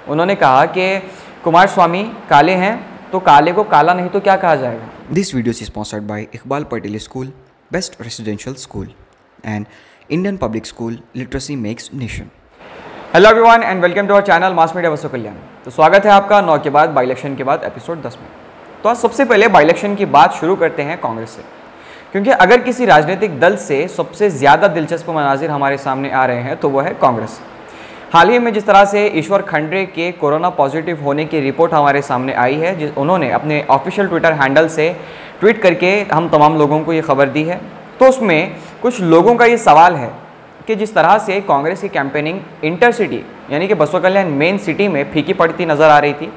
उन्होंने कहा कि कुमारस्वामी काले हैं तो काले को काला नहीं तो क्या कहा जाएगा। This video is sponsored by Iqbal Patel School, Best Residential School, and Indian Public School Literacy Makes Nation. Hello everyone and welcome to our channel mass media बसो कल्याण। तो स्वागत है आपका 9 के बाद बाई इलेक्शन के बाद एपिसोड 10 में। तो आज सबसे पहले बाई इलेक्शन की बात शुरू करते हैं कांग्रेस से, क्योंकि अगर किसी राजनीतिक दल से सबसे ज़्यादा दिलचस्प मनाजिर हमारे सामने आ रहे हैं तो वह है कांग्रेस। हाल ही में जिस तरह से ईश्वर खंड्रे के कोरोना पॉजिटिव होने की रिपोर्ट हमारे सामने आई है, उन्होंने अपने ऑफिशियल ट्विटर हैंडल से ट्वीट करके हम तमाम लोगों को ये खबर दी है, तो उसमें कुछ लोगों का ये सवाल है कि जिस तरह से कांग्रेस की कैंपेनिंग इंटरसिटी यानी कि बसवा कल्याण मेन सिटी में फीकी पड़ती नज़र आ रही थी,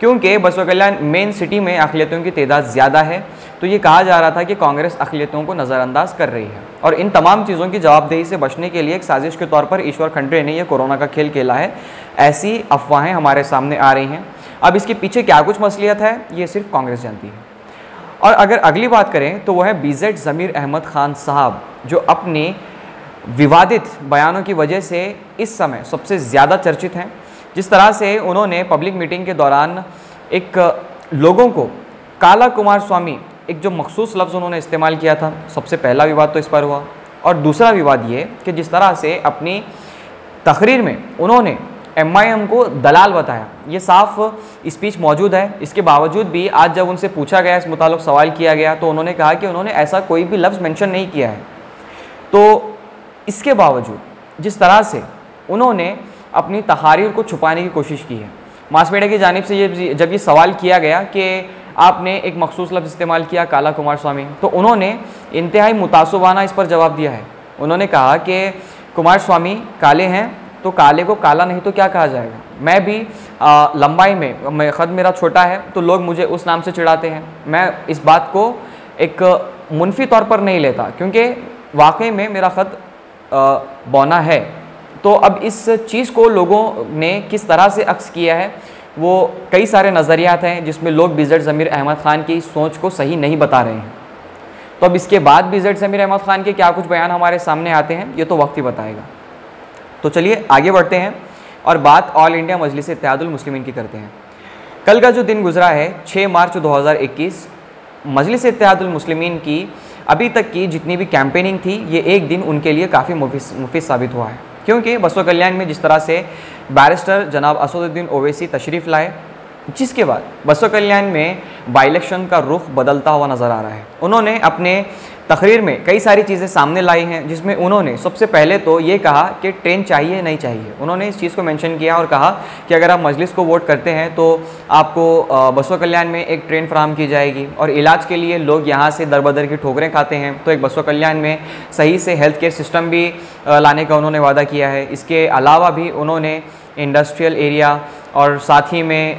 क्योंकि बसवा कल्याण मेन सिटी में अक़लियतों की तादाद ज़्यादा है, तो ये कहा जा रहा था कि कांग्रेस अक़लियतों को नज़रअंदाज कर रही है। और इन तमाम चीज़ों की जवाबदेही से बचने के लिए एक साजिश के तौर पर ईश्वर खंड्रे ने यह कोरोना का खेल खेला है, ऐसी अफवाहें हमारे सामने आ रही हैं। अब इसके पीछे क्या कुछ मसलियत है ये सिर्फ कांग्रेस जानती है। और अगर अगली बात करें तो वह है BZ ज़मीर अहमद खान साहब, जो अपने विवादित बयानों की वजह से इस समय सबसे ज़्यादा चर्चित हैं। जिस तरह से उन्होंने पब्लिक मीटिंग के दौरान एक लोगों को काला कुमारस्वामी, एक जो मखसूस लफ्ज़ उन्होंने इस्तेमाल किया था, सबसे पहला विवाद तो इस पर हुआ। और दूसरा विवाद ये कि जिस तरह से अपनी तकरीर में उन्होंने MIM को दलाल बताया, ये साफ स्पीच मौजूद है। इसके बावजूद भी आज जब उनसे पूछा गया, इस मुताल्लिक़ सवाल किया गया, तो उन्होंने कहा कि उन्होंने ऐसा कोई भी लफ्ज़ मेंशन नहीं किया है। तो इसके बावजूद जिस तरह से उन्होंने अपनी तहारीर को छुपाने की कोशिश की है, मास मीडिया की जानिब से जब ये सवाल किया गया कि आपने एक मखसूस लफ्ज़ इस्तेमाल किया काला कुमारस्वामी, तो उन्होंने इंतहाई मुतासबाना इस पर जवाब दिया है। उन्होंने कहा कि कुमारस्वामी काले हैं तो काले को काला नहीं तो क्या कहा जाएगा। मैं भी लंबाई में ख़द मेरा छोटा है तो लोग मुझे उस नाम से चिढ़ाते हैं। मैं इस बात को एक मुनफी तौर पर नहीं लेता, क्योंकि वाकई में मेरा ख़द बौना है। तो अब इस चीज़ को लोगों ने किस तरह से अक्स किया है, वो कई सारे नज़रियात हैं जिसमें लोग BZ ज़मीर अहमद ख़ान की सोच को सही नहीं बता रहे हैं। तो अब इसके बाद BZ ज़मीर अहमद ख़ान के क्या कुछ बयान हमारे सामने आते हैं ये तो वक्त ही बताएगा। तो चलिए आगे बढ़ते हैं और बात ऑल इंडिया मजलिस इत्तेहादुल मुस्लिमीन की करते हैं। कल का जो दिन गुजरा है 6 मार्च 2021, मजलिस इत्तेहादुल मुस्लिमीन की अभी तक की जितनी भी कैंपेनिंग थी, ये एक दिन उनके लिए काफ़ी मुफीद साबित हुआ है, क्योंकि बसवा कल्याण में जिस तरह से बैरिस्टर जनाब असदुद्दीन ओवैसी तशरीफ़ लाए, जिसके बाद बसवा कल्याण में बाई इलेक्शन का रुख बदलता हुआ नज़र आ रहा है। उन्होंने अपने तकरीर में कई सारी चीज़ें सामने लाई हैं, जिसमें उन्होंने सबसे पहले तो ये कहा कि ट्रेन चाहिए नहीं चाहिए। उन्होंने इस चीज़ को मेंशन किया और कहा कि अगर आप मजलिस को वोट करते हैं तो आपको बसवा कल्याण में एक ट्रेन फराहम की जाएगी, और इलाज के लिए लोग यहाँ से दर बदर की ठोकरें खाते हैं, तो एक बसवा कल्याण में सही से हेल्थ केयर सिस्टम भी लाने का उन्होंने वादा किया है। इसके अलावा भी उन्होंने इंडस्ट्रियल एरिया और साथ ही में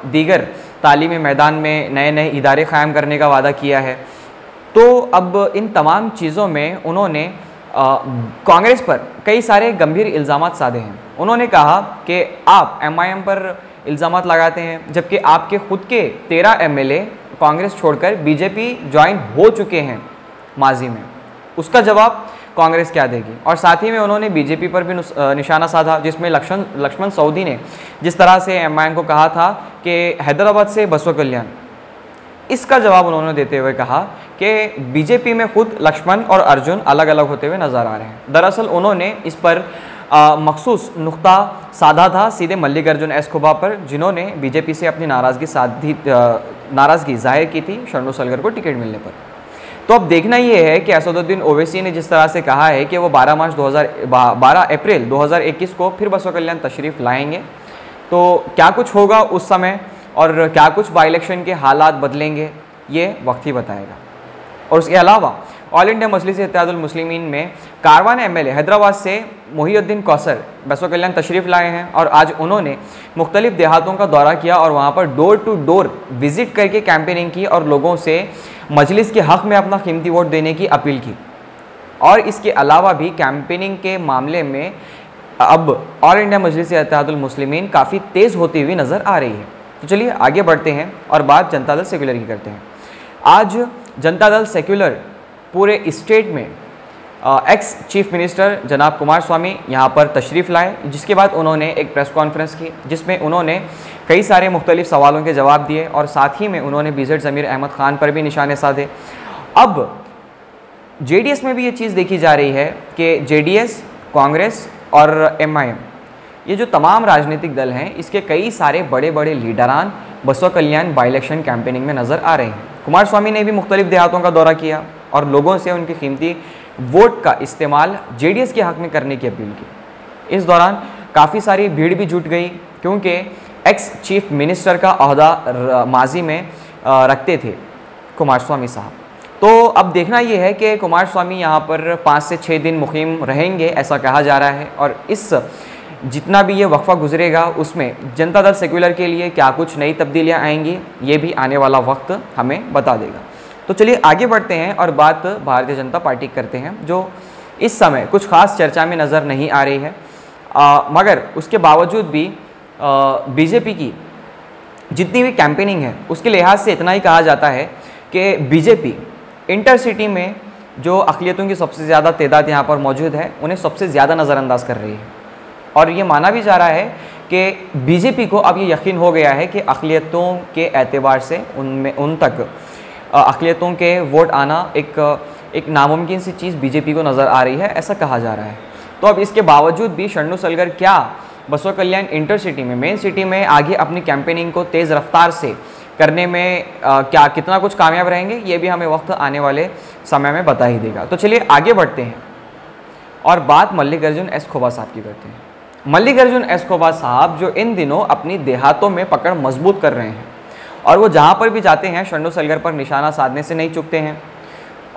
दीगर तालीमी मैदान में नए नए इदारे क़ायम करने का वादा किया है। तो अब इन तमाम चीज़ों में उन्होंने कांग्रेस पर कई सारे गंभीर इल्ज़ामात साधे हैं। उन्होंने कहा कि आप MIM पर इल्ज़ामात लगाते हैं, जबकि आपके ख़ुद के 13 MLA कांग्रेस छोड़कर BJP ज्वाइन हो चुके हैं माजी में। उसका जवाब कांग्रेस क्या देगी। और साथ ही में उन्होंने BJP पर भी निशाना साधा, जिसमें लक्ष्मण सऊदी ने जिस तरह से MIM को कहा था कि हैदराबाद से बसवा कल्याण, इसका जवाब उन्होंने देते हुए कहा कि BJP में खुद लक्ष्मण और अर्जुन अलग अलग होते हुए नज़र आ रहे हैं। दरअसल उन्होंने इस पर मखसूस नुक्ता साधा था सीधे मल्लिकार्जुन एस खोबा पर, जिन्होंने BJP से अपनी नाराज़गी जाहिर की थी शरणु सलगर को टिकट मिलने पर। तो अब देखना ये है कि असदुद्दीन ओवैसी ने जिस तरह से कहा है कि वो 12 अप्रैल 2021 को फिर बसवा कल्याण तशरीफ़ लाएंगे, तो क्या कुछ होगा उस समय और क्या कुछ बाई इलेक्शन के हालात बदलेंगे ये वक्त ही बताएगा। और उसके अलावा ऑल इंडिया मजलिस इत्तेहादुल मुस्लिमीन में कारवान MLA हैदराबाद से मोहिउद्दीन कौसर बसवा कल्याण तशरीफ़ लाए हैं, और आज उन्होंने मुख्तलिफ देहातों का दौरा किया और वहाँ पर डोर टू डोर विज़िट करके कैंपेनिंग की और लोगों से मजलिस के हक़ में अपना कीमती वोट देने की अपील की। और इसके अलावा भी कैंपेनिंग के मामले में अब ऑल इंडिया मजलिस इत्तेहादुल मुस्लिमीन काफ़ी तेज़ होती हुई नज़र आ रही है। तो चलिए आगे बढ़ते हैं और बात जनता दल सेक्युलर की करते हैं। आज जनता दल सेक्युलर पूरे स्टेट में एक्स चीफ मिनिस्टर जनाब कुमार स्वामी यहाँ पर तशरीफ़ लाए, जिसके बाद उन्होंने एक प्रेस कॉन्फ्रेंस की जिसमें उन्होंने कई सारे मुख्तलिफ सवालों के जवाब दिए और साथ ही में उन्होंने बीजेड ज़मीर अहमद ख़ान पर भी निशाने साधे। अब जेडीएस में भी ये चीज़ देखी जा रही है कि जेडीएस, कांग्रेस और एमआईएम, ये जो तमाम राजनीतिक दल हैं, इसके कई सारे बड़े बड़े लीडरान बसवा कल्याण बाई इलेक्शन कैंपेनिंग में नज़र आ रहे हैं। कुमार स्वामी ने भी मुख्तलिफ देहातों का दौरा किया और लोगों से उनकी कीमती वोट का इस्तेमाल जेडीएस के हक़ में करने की अपील की। इस दौरान काफ़ी सारी भीड़ भी जुट गई क्योंकि एक्स चीफ मिनिस्टर का अहदा माजी में रखते थे कुमार स्वामी साहब। तो अब देखना ये है कि कुमार स्वामी यहाँ पर 5 से 6 दिन मुकीम रहेंगे, ऐसा कहा जा रहा है। और इस जितना भी ये वक्फा गुजरेगा उसमें जनता दल सेक्युलर के लिए क्या कुछ नई तब्दीलियाँ आएंगी, ये भी आने वाला वक्त हमें बता देगा। तो चलिए आगे बढ़ते हैं और बात भारतीय जनता पार्टी करते हैं, जो इस समय कुछ खास चर्चा में नज़र नहीं आ रही है, मगर उसके बावजूद भी बीजेपी की जितनी भी कैंपेनिंग है उसके लिहाज से इतना ही कहा जाता है कि बीजेपी इंटरसिटी में जो अक़लियतों की सबसे ज़्यादा तादाद यहाँ पर मौजूद है उन्हें सबसे ज़्यादा नज़रअंदाज कर रही है। और ये माना भी जा रहा है कि बीजेपी को अब ये यकीन हो गया है कि अक़लियतों के एतबार से उन तक अक़लियतों के वोट आना एक नामुमकिन सी चीज़ बीजेपी को नज़र आ रही है, ऐसा कहा जा रहा है। तो अब इसके बावजूद भी शन्नू सलगर क्या बसवा कल्याण इंटरसिटी में, मेन सिटी में आगे अपनी कैंपेनिंग को तेज़ रफ्तार से करने में क्या कितना कुछ कामयाब रहेंगे, ये भी हमें वक्त आने वाले समय में बता ही देगा। तो चलिए आगे बढ़ते हैं और बात मल्लिकार्जुन एस खोबा साहब की करते हैं। मल्लिकार्जुन एस खोबा साहब जो इन दिनों अपनी देहातों में पकड़ मजबूत कर रहे हैं और वो जहाँ पर भी जाते हैं शन्नू सलगर पर निशाना साधने से नहीं चूकते हैं।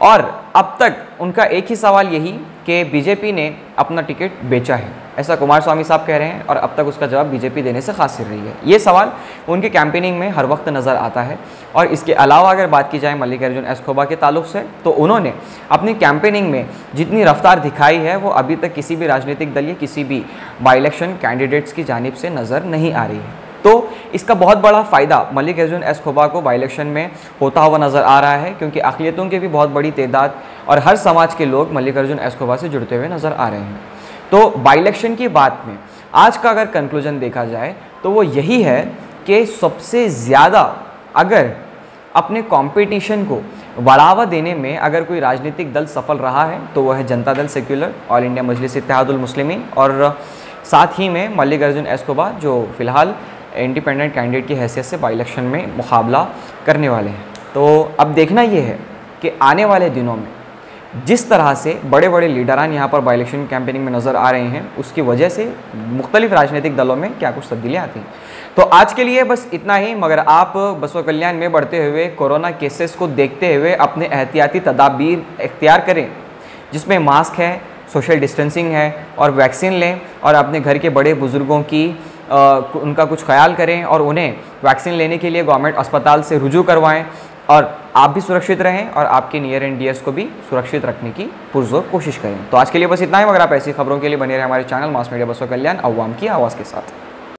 और अब तक उनका एक ही सवाल यही कि बीजेपी ने अपना टिकट बेचा है, ऐसा कुमार स्वामी साहब कह रहे हैं और अब तक उसका जवाब बीजेपी देने से खासिर रही है। ये सवाल उनकी कैंपेनिंग में हर वक्त नज़र आता है। और इसके अलावा अगर बात की जाए मल्लिकार्जुन एस खोबा के ताल्लुक से, तो उन्होंने अपनी कैंपेनिंग में जितनी रफ्तार दिखाई है वो अभी तक किसी भी राजनीतिक दल या किसी भी बाई इलेक्शन कैंडिडेट्स की जानिब से नज़र नहीं आ रही है। तो इसका बहुत बड़ा फ़ायदा मल्लिकार्जुन एस खोबा को बाई इलेक्शन में होता हुआ नज़र आ रहा है, क्योंकि अक़लियतों की भी बहुत बड़ी तादाद और हर समाज के लोग मल्लिकार्जुन एस खोबा से जुड़ते हुए नज़र आ रहे हैं। तो बाई इलेक्शन की बात में आज का अगर कंक्लूजन देखा जाए तो वो यही है कि सबसे ज़्यादा अगर अपने कंपटीशन को बढ़ावा देने में अगर कोई राजनीतिक दल सफल रहा है तो वह है Janata Dal secular, all India मजलिस इत्तेहादुल मुस्लिमीन, और साथ ही में मल्लिकार्जुन एस खोबा जो फ़िलहाल इंडिपेंडेंट कैंडिडेट की हैसियत से बाई इलेक्शन में मुकाबला करने वाले हैं। तो अब देखना ये है कि आने वाले दिनों में जिस तरह से बड़े बड़े लीडरान यहाँ पर बाई इलेक्शन कैंपेनिंग में नज़र आ रहे हैं उसकी वजह से मुख्तलिफ राजनीतिक दलों में क्या कुछ तब्दीलियाँ आती हैं। तो आज के लिए बस इतना ही, मगर आप बसवा कल्याण में बढ़ते हुए कोरोना केसेस को देखते हुए अपने एहतियाती तदाबीर इख्तियार करें, जिसमें मास्क है, सोशल डिस्टेंसिंग है और वैक्सीन लें, और अपने घर के बड़े बुज़ुर्गों की उनका कुछ ख्याल करें और उन्हें वैक्सीन लेने के लिए गवर्नमेंट अस्पताल से रुजू करवाएं, और आप भी सुरक्षित रहें और आपके नियर एंड डियर्स को भी सुरक्षित रखने की पुरजोर कोशिश करें। तो आज के लिए बस इतना ही, मगर आप ऐसी खबरों के लिए बने रहे हमारे चैनल मास मीडिया बसवा कल्याण, अवाम की आवाज़ के साथ।